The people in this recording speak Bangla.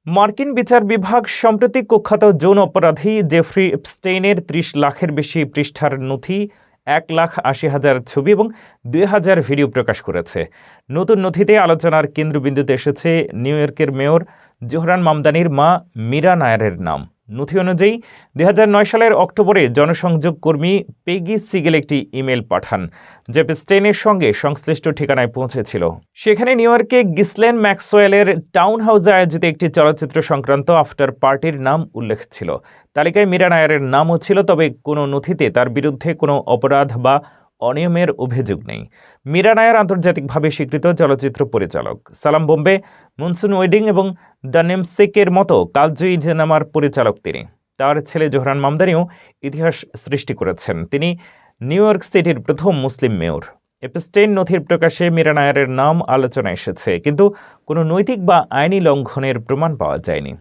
মার্কিন বিচার বিভাগ সম্প্রতি কুখ্যাত যৌন অপরাধী জেফ্রি এপস্টেইনের ৩০ লাখের বেশি পৃষ্ঠার নথি, ১,৮০,০০০ ছবি এবং ২,০০০ ভিডিও প্রকাশ করেছে। নতুন নথিতে আলোচনার কেন্দ্রবিন্দুতে এসেছে নিউ ইয়র্কের মেয়র জোহরান মামদানির মা মীরা নায়ারের নাম। নথি অনুযায়ী ২০০৯ সালের অক্টোবরে জনসংযোগ কর্মী পেগি সিগেল একটি ইমেল পাঠান, যা এপস্টেইনের সঙ্গে সংশ্লিষ্ট ঠিকানায় পৌঁছেছিল। সেখানে নিউ ইয়র্কে গিসলেন ম্যাক্সওয়েলের টাউন হাউসে আয়োজিত একটি চলচ্চিত্র সংক্রান্ত আফটার পার্টির নাম উল্লেখ ছিল। তালিকায় মীরা নায়ারের নামও ছিল, তবে কোনো নথিতে তার বিরুদ্ধে কোনো অপরাধ বা অনিয়মের অভিযোগ নেই। মীরা নায়ার আন্তর্জাতিকভাবে স্বীকৃত চলচ্চিত্র পরিচালক। সালাম বোম্বে, মনসুন ওয়েডিং এবং দ্য নেমসেকের মতো কালজয়ী সিনেমার পরিচালক তিনি। তার ছেলে জোহরান মামদানিও ইতিহাস সৃষ্টি করেছেন। তিনি নিউ ইয়র্ক সিটির প্রথম মুসলিম মেয়র। এপস্টেইন নথির প্রকাশে মীরা নায়ারের নাম আলোচনায় এসেছে, কিন্তু কোনো নৈতিক বা আইনি লঙ্ঘনের প্রমাণ পাওয়া যায়নি।